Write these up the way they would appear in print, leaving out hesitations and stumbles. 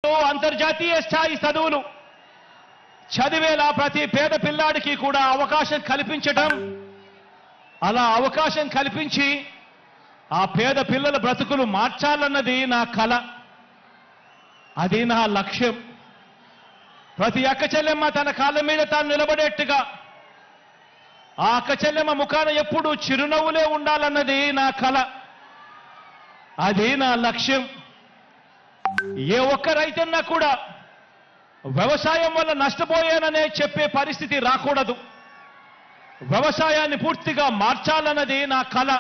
అంతర్జాతీయ స్థాయి చదువులు చదివేలా ప్రతి పేద పిల్లాడికి కూడా అవకాశం కల్పించడం, అలా అవకాశం కల్పించి ఆ పేద పిల్లల బ్రతుకులు మార్చాలన్నది నా కల, అది నా లక్ష్యం. ప్రతి అక్క చెల్లెమ్మ తన కాళ్ళ మీద తాను నిలబడేట్టుగా, ఆ అక్క చెల్లెమ్మ ముఖాన ఎప్పుడూ చిరునవ్వులే ఉండాలన్నది నా కల, అది నా లక్ష్యం. ఏ ఒక్క రైతన్నా కూడా వ్యవసాయం వల్ల నష్టపోయాననే చెప్పే పరిస్థితి రాకూడదు. వ్యవసాయాన్ని పూర్తిగా మార్చాలన్నది నా కల,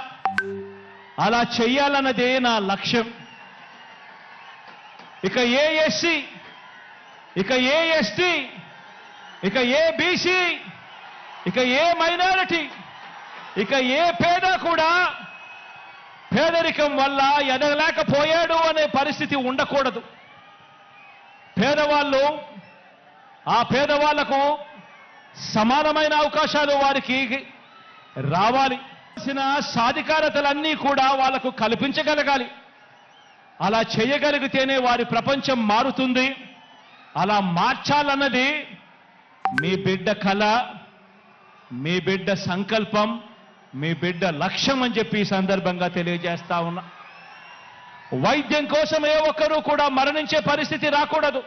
అలా చెయ్యాలన్నదే నా లక్ష్యం. ఇక ఏ ఎస్సీ, ఇక ఏ ఎస్టీ, ఇక ఏ బీసీ, ఇక ఏ మైనారిటీ, ఇక ఏ పేద కూడా పేదరికం వల్ల ఎదగలేకపోయాడు అనే పరిస్థితి ఉండకూడదు. పేదవాళ్ళు, ఆ పేదవాళ్లకు సమానమైన అవకాశాలు వారికి రావాలి. సాధికారతలన్నీ కూడా వాళ్లకు కల్పించగలగాలి. అలా చేయగలిగితేనే వారి ప్రపంచం మారుతుంది. అలా మార్చాలన్నది మీ బిడ్డ కల, మీ బిడ్డ సంకల్పం, మీ బిడ్డ లక్ష్యం అని చెప్పి ఈ సందర్భంగా తెలియజేస్తా ఉన్నా. వైద్యం కోసం ఏ ఒక్కరూ కూడా మరణించే పరిస్థితి రాకూడదు.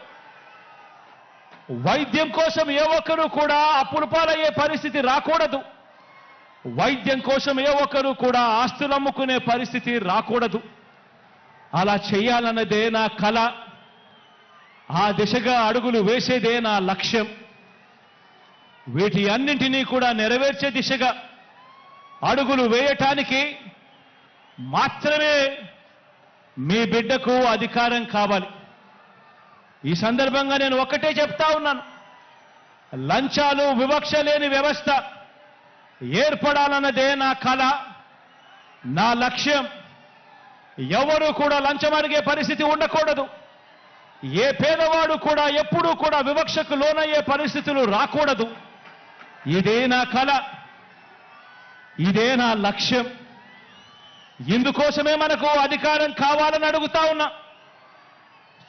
వైద్యం కోసం ఏ ఒక్కరూ కూడా అప్పుల పాలయ్యే పరిస్థితి రాకూడదు. వైద్యం కోసం ఏ ఒక్కరూ కూడా ఆస్తులు అమ్ముకునే పరిస్థితి రాకూడదు. అలా చేయాలన్నదే నా కల, ఆ దిశగా అడుగులు వేసేదే నా లక్ష్యం. వీటి అన్నింటినీ కూడా నెరవేర్చే దిశగా అడుగులు వేయటానికి మాత్రమే మీ బిడ్డకు అధికారం కావాలి. ఈ సందర్భంగా నేను ఒక్కటే చెప్తా ఉన్నాను, లంచాలు వివక్ష లేని వ్యవస్థ ఏర్పడాలన్నదే నా కల, నా లక్ష్యం. ఎవరు కూడా లంచం అడిగే పరిస్థితి ఉండకూడదు. ఏ పేదవాడు కూడా ఎప్పుడూ కూడా వివక్షకు లోనయ్యే పరిస్థితులు రాకూడదు. ఇదే నా కల, ఇదే నా లక్ష్యం. ఇందుకోసమే మనకు అధికారం కావాలని అడుగుతా ఉన్నా.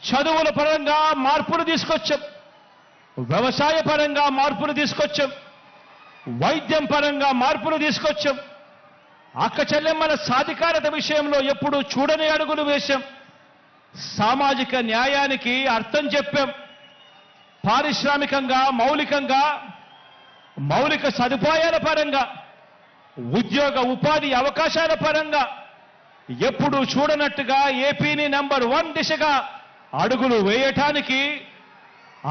చదువుల పరంగా మార్పులు తీసుకొచ్చాం, వ్యవసాయ పరంగా మార్పులు తీసుకొచ్చాం, వైద్యం పరంగా మార్పులు తీసుకొచ్చాం, అక్క చెల్లెమ్మల సాధికారత విషయంలో ఎప్పుడూ చూడని అడుగులు వేశాం, సామాజిక న్యాయానికి అర్థం చెప్పాం, పారిశ్రామికంగా మౌలికంగా మౌలిక సదుపాయాల పరంగా ఉద్యోగ ఉపాధి అవకాశాల పరంగా ఎప్పుడూ చూడనట్టుగా ఏపీని నంబర్ 1 దిశగా అడుగులు వేయటానికి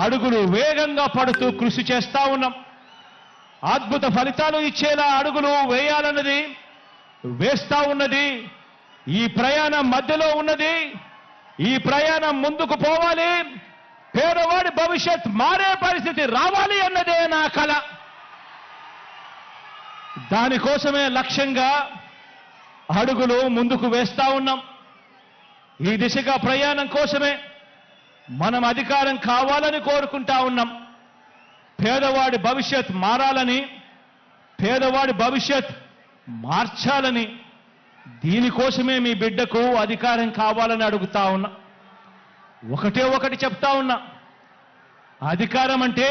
అడుగులు వేగంగా పడుతూ కృషి చేస్తా ఉన్నాం. అద్భుత ఫలితాలు ఇచ్చేలా అడుగులు వేయాలన్నది వేస్తా ఉన్నది. ఈ ప్రయాణం మధ్యలో ఉన్నది. ఈ ప్రయాణం ముందుకు పోవాలి. పేదవాడి భవిష్యత్ మారే పరిస్థితి రావాలి అన్నదే నా కల. దానికోసమే లక్ష్యంగా అడుగులు ముందుకు వేస్తా ఉన్నాం. ఈ దిశగా ప్రయాణం కోసమే మనం అధికారం కావాలని కోరుకుంటా ఉన్నాం. పేదవాడి భవిష్యత్ మారాలని, పేదవాడి భవిష్యత్ మార్చాలని, దీనికోసమే మీ బిడ్డకు అధికారం కావాలని అడుగుతా ఉన్నా. ఒకటే ఒకటి చెప్తా ఉన్నా, అధికారం అంటే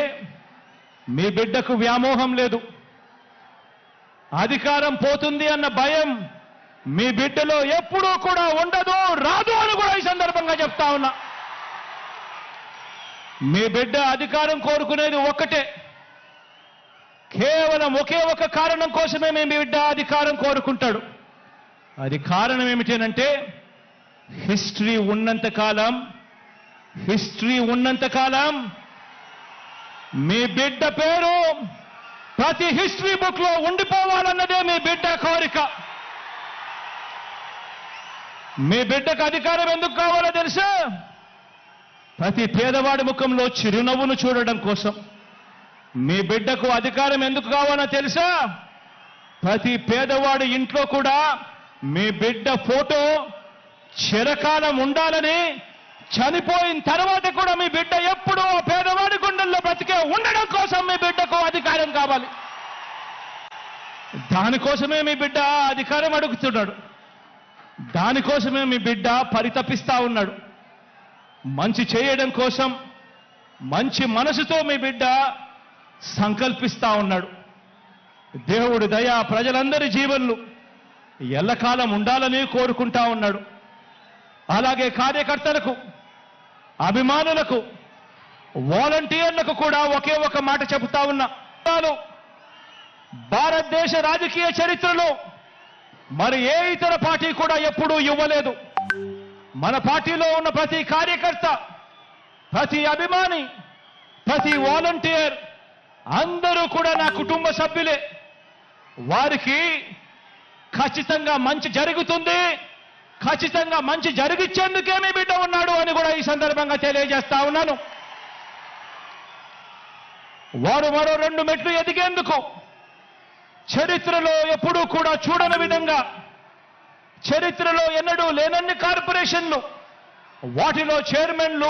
మీ బిడ్డకు వ్యామోహం లేదు. అధికారం పోతుంది అన్న భయం మీ బిడ్డలో ఎప్పుడూ కూడా ఉండదు, రాదు అని కూడా ఈ సందర్భంగా చెప్తా ఉన్నా. మీ బిడ్డ అధికారం కోరుకునేది ఒక్కటే, కేవలం ఒకే ఒక కారణం కోసమే మీ బిడ్డ అధికారం కోరుకుంటాడు. అది కారణం ఏమిటంటే హిస్టరీ ఉన్నంత కాలం మీ బిడ్డ పేరు ప్రతి హిస్టరీ బుక్ లో ఉండిపోవాలన్నదే మీ బిడ్డ కోరిక. మీ బిడ్డకు అధికారం ఎందుకు కావాలో తెలుసా? ప్రతి పేదవాడి ముఖంలో చిరునవ్వును చూడడం కోసం. మీ బిడ్డకు అధికారం ఎందుకు కావాలో తెలుసా? ప్రతి పేదవాడి ఇంట్లో కూడా మీ బిడ్డ ఫోటో చిరకాలం ఉండాలని, చనిపోయిన తర్వాత కూడా మీ బిడ్డ ఎప్పుడూ పేదవాడి గుండెల్లో బ్రతికే ఉండడం కోసం మీ బిడ్డకు అధికారం కావాలి. దానికోసమే మీ బిడ్డ అధికారం అడుగుతున్నాడు. దానికోసమే మీ బిడ్డ పరితపిస్తా ఉన్నాడు. మంచి చేయడం కోసం మంచి మనసుతో మీ బిడ్డ సంకల్పిస్తా ఉన్నాడు. దేవుడి దయ ప్రజలందరి జీవన్లు ఎల్లకాలం ఉండాలని కోరుకుంటా ఉన్నాడు. అలాగే కార్యకర్తలకు, అభిమానులకు, వాలంటీర్లకు కూడా ఒకే ఒక మాట చెబుతా ఉన్నా. భారతదేశ రాజకీయ చరిత్రలో మరి ఏ ఇతర పార్టీ కూడా ఎప్పుడూ ఇవ్వలేదు. మన పార్టీలో ఉన్న ప్రతి కార్యకర్త, ప్రతి అభిమాని, ప్రతి వాలంటీర్ అందరూ కూడా నా కుటుంబ సభ్యులే. వారికి ఖచ్చితంగా మంచి జరుగుతుంది, ఖచ్చితంగా మంచి జరిగిచ్చేందుకే మీ బిడ్డ ఉన్నాడు అని కూడా ఈ సందర్భంగా తెలియజేస్తా ఉన్నాను. వారు మరో 2 మెట్లు ఎదిగేందుకు చరిత్రలో ఎప్పుడూ కూడా చూడని విధంగా, చరిత్రలో ఎన్నడూ లేనన్ని కార్పొరేషన్లు, వాటిలో చైర్మన్లు